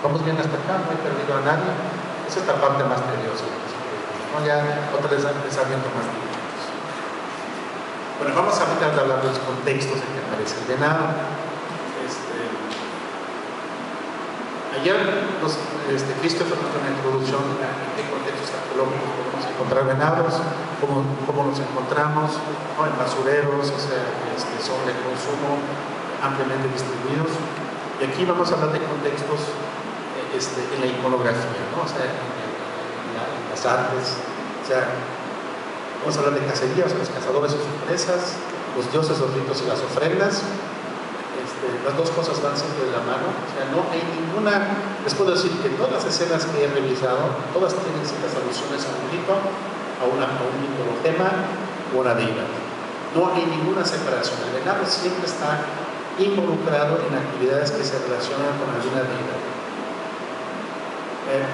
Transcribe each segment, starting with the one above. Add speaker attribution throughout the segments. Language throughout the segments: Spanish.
Speaker 1: vamos bien hasta acá, no he perdido a nadie. Esa es la parte más tediosa, ¿no? Ya otra vez pensamiento más directos. Bueno, vamos a hablar de los contextos en que aparece el venado. Ayer Christopher nos dio una introducción en qué contextos arqueológicos podemos encontrar venados, cómo los encontramos, ¿no? En basureros, o sea, son de consumo ampliamente distribuidos. Y aquí vamos a hablar de contextos en la iconografía, ¿no? O sea, en las artes. O sea, vamos a hablar de cacería, o sea, los cazadores y sus presas, los dioses, los ritos y las ofrendas. Las dos cosas van siempre de la mano. O sea, no hay ninguna, les puedo decir que todas las escenas que he revisado, todas tienen ciertas alusiones a un rito, a un mitologema o una deidad. No hay ninguna separación. El venado siempre está involucrado en actividades que se relacionan con alguna deidad.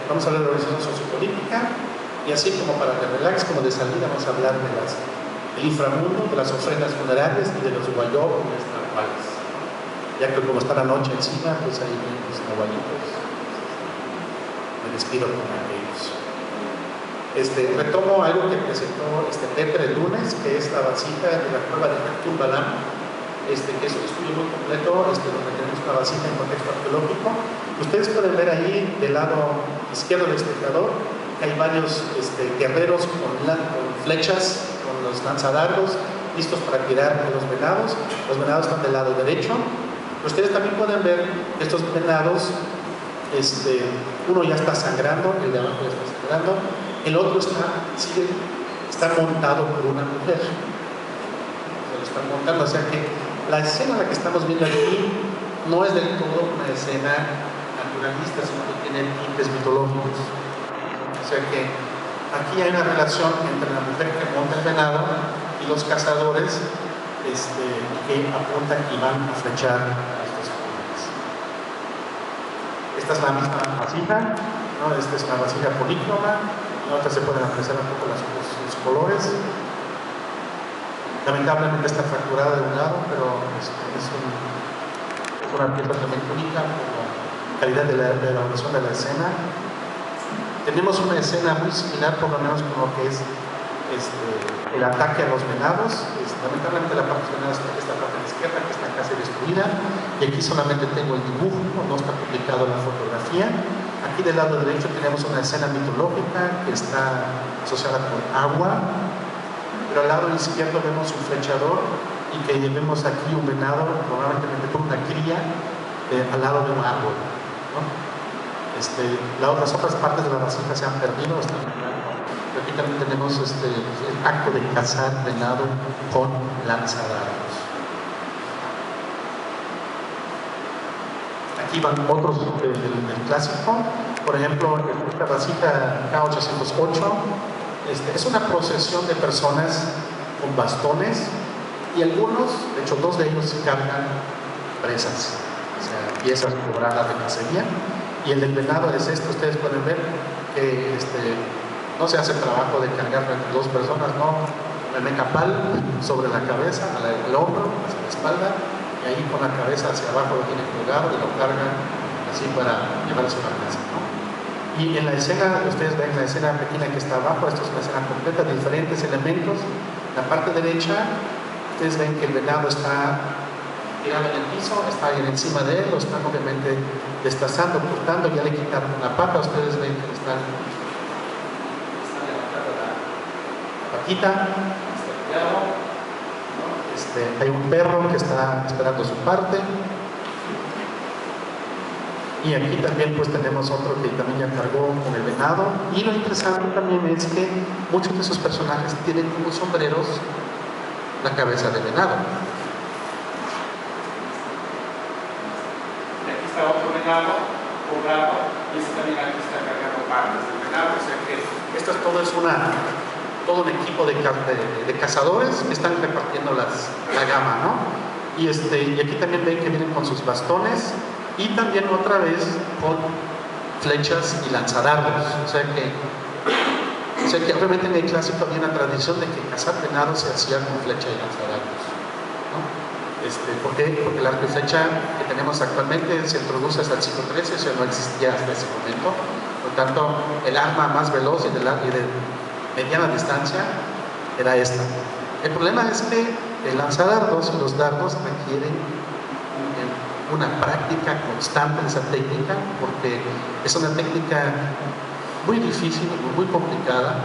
Speaker 1: Vamos a hablar de la organización sociopolítica, y así como para el relax, como de salida, vamos a hablar del inframundo, de las ofrendas funerarias y de los guayobos narvales. Ya que como está la noche encima, pues ahí ven los nahualitos. Me despido con aquellos. Retomo algo que presentó Pepe el lunes, que es la vasija de la cueva de Tumbalam, que es un estudio muy completo, donde tenemos una vasija en contexto arqueológico. Ustedes pueden ver ahí del lado izquierdo del espectador que hay varios guerreros con flechas, con los lanzadardos, listos para tirar a los venados. Los venados están del lado derecho. Ustedes también pueden ver estos venados, uno ya está sangrando, el de abajo ya está sangrando, el otro está montado por una mujer. Se lo están montando, o sea que la escena en la que estamos viendo aquí no es del todo una escena naturalista, sino que tiene tintes mitológicos. O sea que aquí hay una relación entre la mujer que monta el venado y los cazadores que apuntan y van a flechar a estos animales. Esta es la misma vasija, ¿no? Esta es una vasija polícroma, en otra se pueden apreciar un poco los colores. Lamentablemente está fracturada de un lado, pero es una pieza también única por la calidad de la elaboración de la escena. Tenemos una escena muy similar, por lo menos con lo que es el ataque a los venados. Lamentablemente la parte de venados está esta parte de la izquierda, que está casi destruida, y aquí solamente tengo el dibujo, no está publicado la fotografía. Aquí del lado derecho tenemos una escena mitológica que está asociada con agua, pero al lado izquierdo vemos un flechador y que vemos aquí un venado, probablemente con una cría al lado de un árbol, ¿no? Las otras partes de la vasija se han perdido, están en blanco. Aquí también tenemos el acto de cazar venado con lanzadardos. Aquí van otros del clásico. Por ejemplo, esta vasija K808 es una procesión de personas con bastones, y algunos, de hecho dos de ellos, cargan presas, o sea, piezas cobradas de cacería. Y el del venado es ustedes pueden ver que no se hace trabajo de cargar entre dos personas, no, el mecapal sobre la cabeza, al hombro, hacia la espalda, y ahí con la cabeza hacia abajo lo tienen colgado y lo cargan así para llevarse a una casa, ¿no? Y en la escena, ustedes ven la escena pequeña que está abajo, esto es una escena completa de diferentes elementos. La parte derecha, ustedes ven que el venado está tirado en el piso, está ahí encima de él, lo están obviamente destazando, cortando, ya le quitaron una pata, ustedes ven que le están paquita, ¿no? Hay un perro que está esperando su parte, y aquí también pues tenemos otro que también ya cargó con el venado. Y lo interesante también es que muchos de esos personajes tienen como sombreros la cabeza de venado. Y aquí está otro venado cobrado, y este también aquí está cargando partes del venado. O sea que esto es todo un equipo de cazadores que están repartiendo la gama, ¿no? Y aquí también ven que vienen con sus bastones, y también otra vez con flechas y lanzadardos. O sea que obviamente en el clásico había una tradición de que cazar venado se hacía con flecha y lanzadardos, ¿no? ¿Por qué? Porque la artesacha que tenemos actualmente se introduce hasta el siglo XIII, o sea, no existía hasta ese momento. Por lo tanto, el arma más veloz y de mediana distancia era esta. El problema es que el lanzadardos y los dardos requieren una práctica constante de esa técnica, porque es una técnica muy difícil, muy complicada,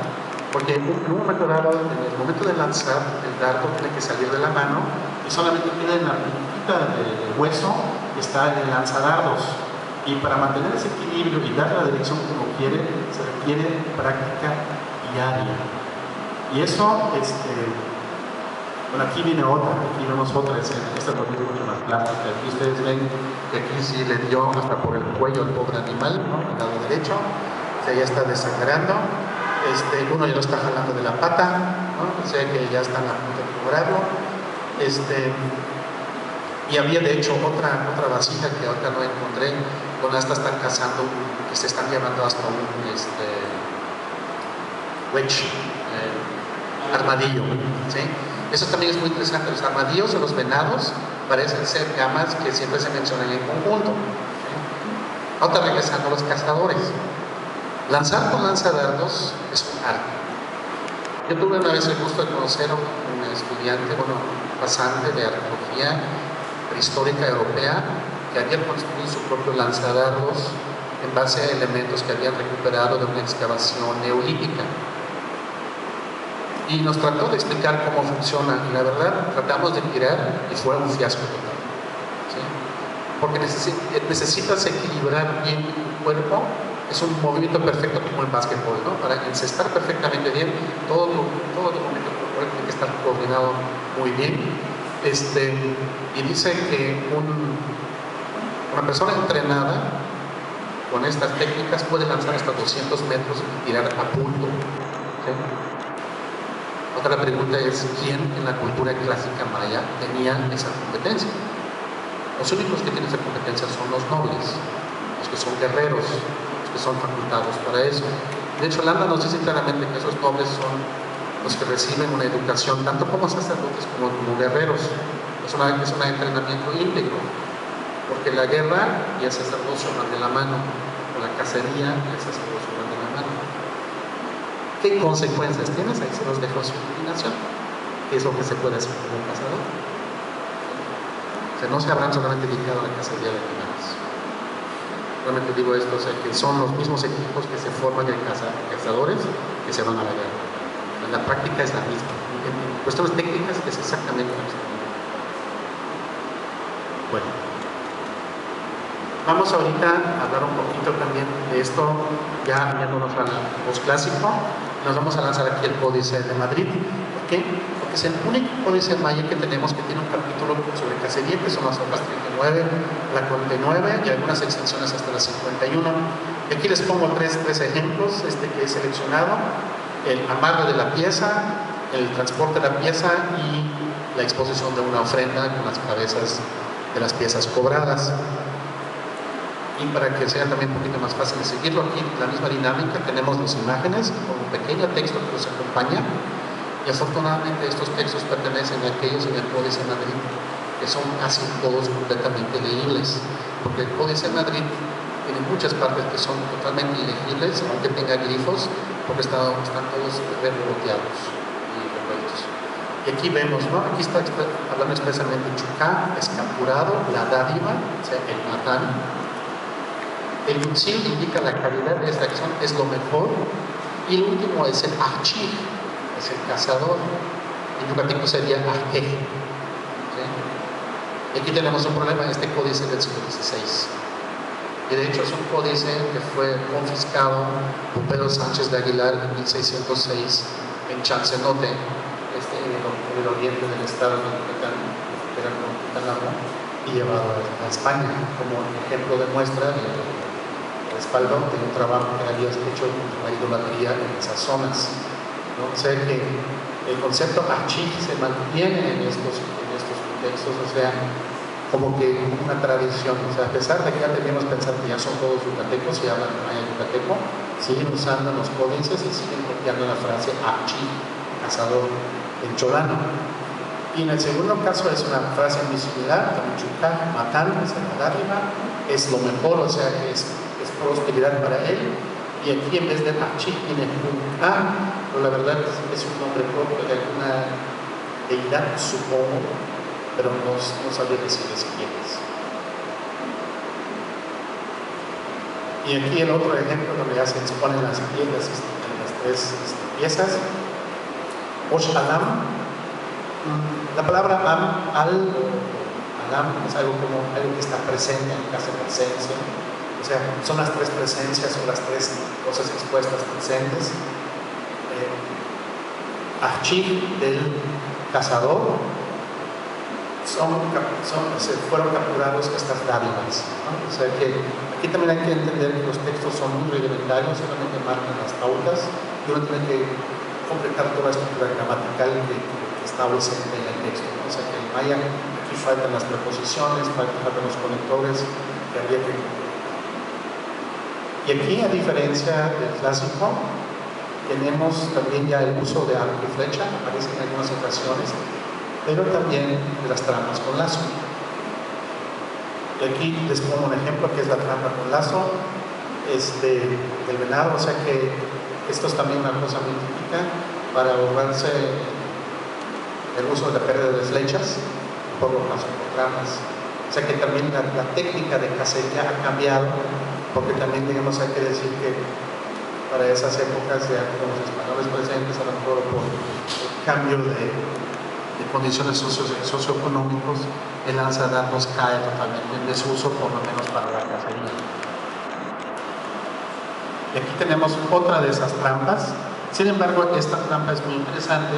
Speaker 1: porque en un momento dado, en el momento de lanzar, el dardo tiene que salir de la mano y solamente tiene la puntita del hueso que está en el lanzadardos. Y para mantener ese equilibrio y dar la dirección que uno quiere, se requiere práctica diaria. Y eso, bueno, aquí viene otra, aquí vemos otra escena. Esta es mucho más plástica. Aquí ustedes ven que aquí sí le dio hasta por el cuello al pobre animal, ¿no? El lado derecho. O sea, ya está desangrando. Uno ya lo está jalando de la pata, ¿no? O sea que ya están a punto de lograrlo. Y había de hecho otra vasija que ahorita no encontré, donde hasta están cazando, que se están llevando hasta un wedge, armadillo, ¿sí? Eso también es muy interesante. Los armadillos o los venados parecen ser gamas que siempre se mencionan en conjunto, ¿sí? Ahora regresando a los cazadores. Lanzar con lanzadardos es un arte. Yo tuve una vez el gusto de conocer a un estudiante, pasante de arqueología prehistórica europea, que había construido su propio lanzadardos en base a elementos que habían recuperado de una excavación neolítica. Y nos trató de explicar cómo funciona, y la verdad tratamos de tirar y fue un fiasco total, ¿sí? Porque necesitas equilibrar bien tu cuerpo. Es un movimiento perfecto como el básquetbol, ¿no? Para encestar perfectamente bien, todo tu movimiento corporal tiene que estar coordinado muy bien. Y dice que una persona entrenada con estas técnicas puede lanzar hasta 200 metros y tirar a punto, ¿sí? Otra pregunta es, ¿quién en la cultura clásica maya tenía esa competencia? Los únicos que tienen esa competencia son los nobles, los que son guerreros, que son facultados para eso. De hecho, Landa nos dice claramente que esos nobles son los que reciben una educación tanto como sacerdotes como guerreros. Es un entrenamiento íntegro, porque la guerra y el sacerdocio van de la mano, o la cacería y el sacerdocio van de la mano. ¿Qué consecuencias tienes? Ahí se los dejo a su imaginación. ¿Qué es lo que se puede hacer como un cazador? O sea, no se habrán solamente dedicado a la cacería de animales. Realmente digo esto, o sea, que son los mismos equipos que se forman en cazadores que se van a la guerra. La práctica es la misma. En cuestiones técnicas es exactamente la misma. Bueno, vamos ahorita a hablar un poquito también de esto, ya yéndonos al posclásico. Nos vamos a lanzar aquí el Códice de Madrid. ¿Por qué? Porque es el único códice maya que tenemos que tiene un capítulo sobre cacería, que son las hojas 39, la 49 y algunas extensiones hasta la 51. Y aquí les pongo tres ejemplos que he seleccionado: el amarre de la pieza, el transporte de la pieza y la exposición de una ofrenda con las cabezas de las piezas cobradas. Y para que sea también un poquito más fácil de seguirlo, aquí la misma dinámica, tenemos las imágenes con un pequeño texto que los acompaña, y afortunadamente estos textos pertenecen a aquellos en el Códice de Madrid, que son casi todos completamente leíbles, porque el Códice de Madrid tiene muchas partes que son totalmente ilegibles, aunque tenga grifos, porque están todos revoloteados y revueltos. Y aquí vemos, ¿no? Aquí está hablando expresamente Chuká, escapurado, la dádiva, o sea, el matán. El Yutzil indica la calidad de esta acción, es lo mejor. Y el último es el Achij, es el cazador. En yucateco sería Ajej. ¿Sí? Y aquí tenemos un problema, este códice del siglo XVI. Y de hecho es un códice que fue confiscado por Pedro Sánchez de Aguilar en 1606 en Chalcenote, en el oriente del estado de Yucatán, que era con Quintana, y llevado a España como ejemplo de muestra de respaldo de un trabajo que había hecho contra la idolatría en esas zonas, ¿no? O sea que el concepto achij se mantiene en estos contextos, o sea, como que una tradición, o sea, a pesar de que ya debíamos pensar que ya son todos yucatecos y hablan maya yucateco, siguen usando los códices y siguen copiando la frase achij, cazador, en cholano. Y en el segundo caso es una frase muy similar, Tamuchuca, Matán, es la dádiva, es lo mejor, o sea que es prosperidad para él. Y aquí en vez de Achí tiene un A, pero la verdad es un nombre propio de alguna deidad, supongo, pero no sabría decirles quién es. Y aquí el otro ejemplo donde ya se exponen las piedras en las tres piezas. Osh Alam. La palabra Alam es algo como algo que está presente, en caso de presencia. O sea, son las tres presencias o las tres cosas expuestas presentes. Archiv del cazador. Se fueron capturados estas dádivas, ¿no? O sea que aquí también hay que entender que los textos son muy rudimentarios, solamente marcan las pautas y uno tiene que completar toda la estructura gramatical que está ausente en el texto, ¿no? O sea que en maya aquí faltan las preposiciones, faltan los conectores que habría que... Y aquí, a diferencia del clásico, tenemos también ya el uso de arco y flecha, aparece en algunas ocasiones, pero también de las trampas con lazo. Y aquí les pongo un ejemplo que es la trampa con lazo del venado, o sea que esto es también una cosa muy típica para ahorrarse el uso de la pérdida de flechas por los lazos por trampas. O sea que también la técnica de cacería ha cambiado, porque también, digamos, hay que decir que para esas épocas ya con los españoles presentes, a lo mejor por el cambio de condiciones socioeconómicos, el lanzadardos cae totalmente en desuso, por lo menos para la cacería. Y aquí tenemos otra de esas trampas. Sin embargo, esta trampa es muy interesante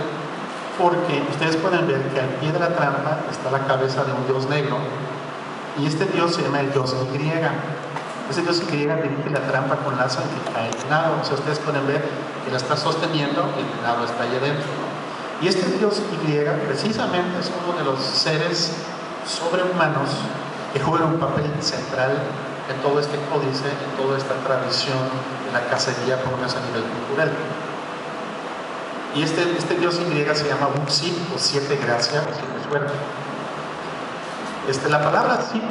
Speaker 1: porque ustedes pueden ver que al pie de la trampa está la cabeza de un dios negro y este dios se llama el dios Y. Ese dios Y dirige la trampa con lazo en que cae el venado. O sea, ustedes pueden ver que la está sosteniendo y el venado está allá adentro, ¿no? Y este dios Y precisamente es uno de los seres sobrehumanos que juega un papel central en todo este códice, en toda esta tradición de la cacería, por lo menos a nivel cultural. Y este dios Y se llama Wuxi, o siete gracia, o siete suerte. La palabra Sip,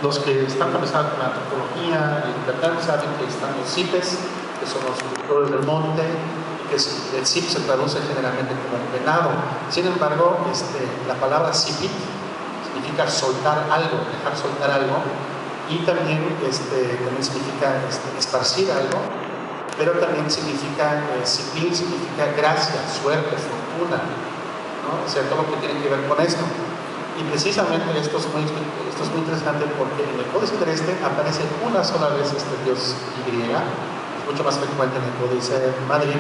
Speaker 1: los que están familiarizados con la antropología y el saben que están los Sipes, que son los cultores del monte, que el Sip se traduce generalmente como venado. Sin embargo, la palabra Sipit significa soltar algo, dejar soltar algo, y también significa esparcir algo, pero también significa, Sipil significa gracia, suerte, fortuna, ¿no? O sea, todo lo que tiene que ver con esto. Y precisamente esto es muy interesante porque en el Códice Terrestre aparece una sola vez este dios Y, es mucho más frecuente en el Códice de Madrid,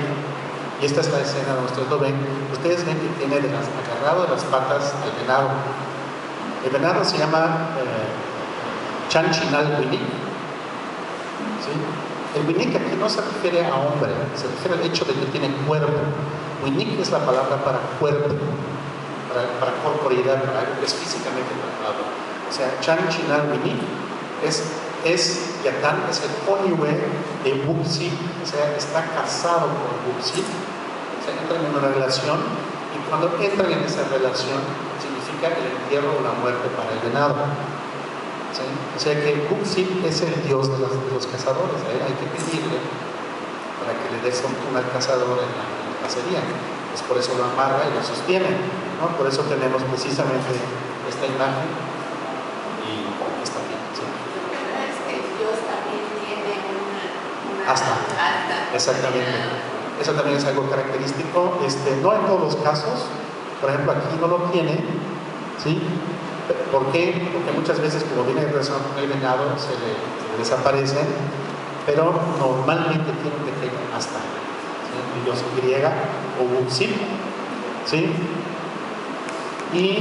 Speaker 1: y esta es la escena donde ustedes lo ven. Ustedes ven que tiene agarrado de las patas al venado. El venado se llama Chanchinal Winik, ¿sí? El Winik aquí no se refiere a hombre, se refiere al hecho de que tiene cuerpo. Winik es la palabra para cuerpo, para corporeidad, para algo que es físicamente tratado. O sea, Chanchinal Winik Yatán es el cónyuge de Wuxi, o sea, está casado con Wuxi, o sea, entran en una relación, y cuando entran en esa relación significa el entierro o la muerte para el venado. ¿Sí? O sea que Wuxi es el dios de los cazadores, ¿eh? Hay que pedirle para que le dé fortuna al cazador en la cacería. Es por eso lo amarra y lo sostiene, ¿no? Por eso tenemos precisamente esta imagen y esta aquí. ¿Sí? Asta. Exactamente. Eso también es algo característico. No en todos los casos. Por ejemplo, aquí no lo tiene. ¿Sí? ¿Por qué? Porque muchas veces, como viene en relación con el venado, se le desaparece. Pero normalmente tiene un pequeño asta. ¿Sí? El dios Y o Wuxi. ¿Sí? Y